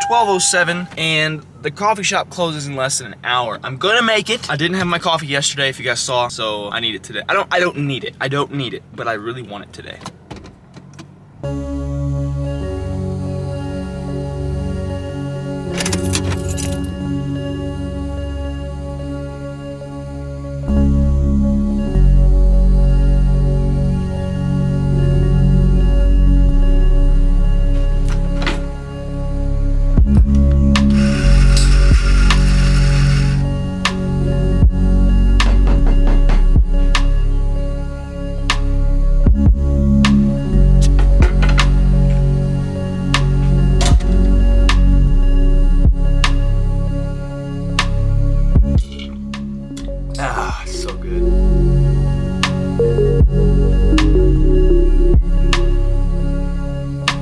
12:07 and the coffee shop closes in less than an hour. I'm gonna make it. I didn't have my coffee yesterday, if you guys saw, so I need it today. I don't need it. I don't need it, but I really want it today. Ah, so good.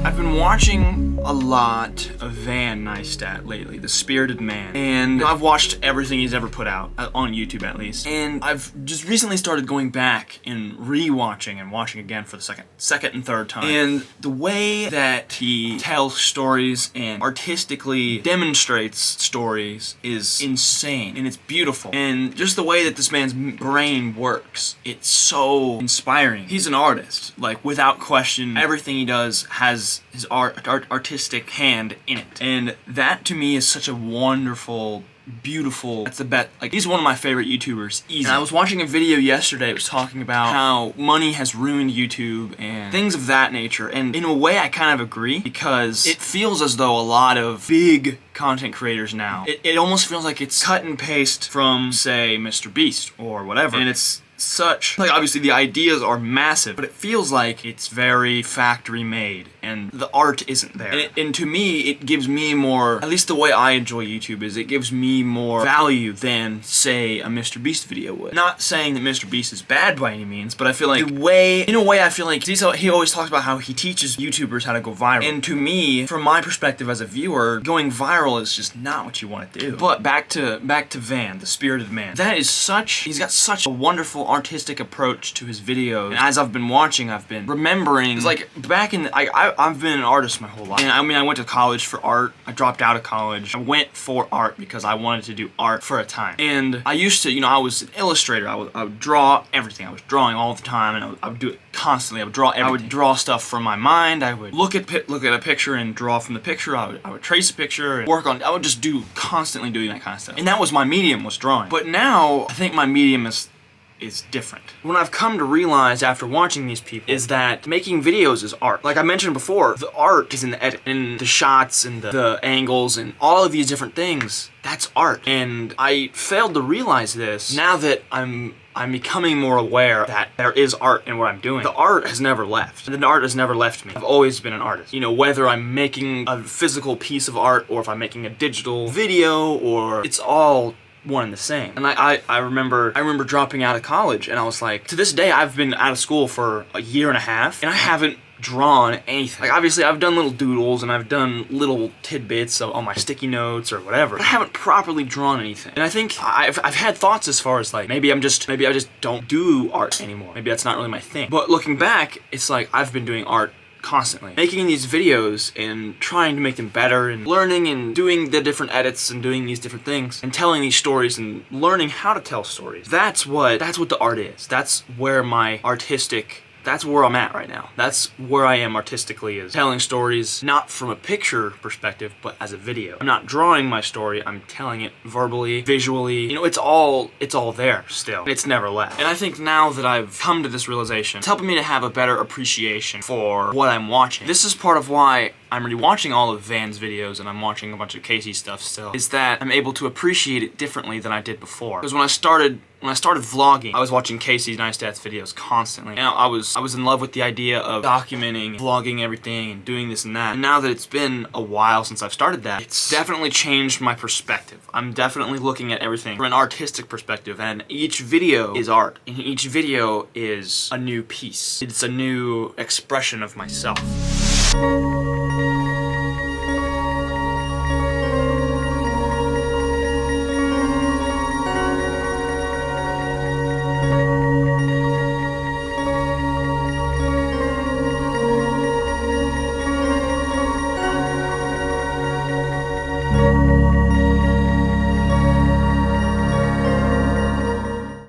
I've been watching a lot of Van Neistat lately, the Spirited Man, and I've watched everything he's ever put out, on YouTube at least, and I've just recently started going back and re-watching and watching again for the second and third time, and the way that he tells stories and artistically demonstrates stories is insane, and it's beautiful, and just the way that this man's brain works, it's so inspiring. He's an artist, like, without question. Everything he does has his artistic hand in it, and that to me is such a wonderful, beautiful, that's the best, like, he's one of my favorite YouTubers, easy. And I was watching a video yesterday, it was talking about how money has ruined YouTube and things of that nature, and in a way I kind of agree, because it feels as though a lot of big content creators now, it almost feels like it's cut and paste from, say, Mr. Beast or whatever, and it's such, like, obviously the ideas are massive, but it feels like it's very factory made and the art isn't there. And to me, it gives me more, at least the way I enjoy YouTube is it gives me more value than, say, a Mr. Beast video would. Not saying that Mr. Beast is bad by any means, but I feel like in a way I feel like, he always talks about how he teaches YouTubers how to go viral. And to me, from my perspective as a viewer, going viral is just not what you want to do. But back to Van, the Spirited Man. That is he's got such a wonderful artistic approach to his videos, and as I've been watching, I've been remembering, it's like back in, I've been an artist my whole life, and I mean, I went to college for art, I dropped out of college, I went for art because I wanted to do art for a time, and I used to, I was an illustrator, I would draw everything, I was drawing all the time, and I would do it constantly, I would draw everything. I would draw stuff from my mind, I would look at a picture and draw from the picture, I would trace a picture, and I would just constantly doing that kind of stuff, and that was my medium, was drawing. But now, I think my medium is different. What I've come to realize after watching these people is that making videos is art. Like I mentioned before, the art is in the edit, in the shots, and the angles, and all of these different things. That's art. And I failed to realize this. Now that I'm becoming more aware that there is art in what I'm doing. The art has never left. The art has never left me. I've always been an artist. Whether I'm making a physical piece of art or if I'm making a digital video, or it's all one and the same. And I remember dropping out of college, and I was like, to this day I've been out of school for a year and a half, and I haven't drawn anything. Like, obviously I've done little doodles and I've done little tidbits on my sticky notes or whatever, but I haven't properly drawn anything. And I think I've had thoughts as far as like, maybe I just don't do art anymore. Maybe that's not really my thing. But looking back, it's like I've been doing art constantly, making these videos and trying to make them better and learning and doing the different edits and doing these different things and telling these stories and learning how to tell stories. That's what the art is. That's where that's where I'm at right now. That's where I am artistically, is telling stories, not from a picture perspective, but as a video. I'm not drawing my story, I'm telling it verbally, visually. It's all there still. It's never left. And I think now that I've come to this realization, it's helping me to have a better appreciation for what I'm watching. This is part of why I'm rewatching all of Van's videos and I'm watching a bunch of Casey's stuff still, is that I'm able to appreciate it differently than I did before. Because when I started vlogging, I was watching Casey Neistat's videos constantly. And I was in love with the idea of documenting, vlogging everything, and doing this and that. And now that it's been a while since I've started that, it's definitely changed my perspective. I'm definitely looking at everything from an artistic perspective, and each video is art. And each video is a new piece. It's a new expression of myself.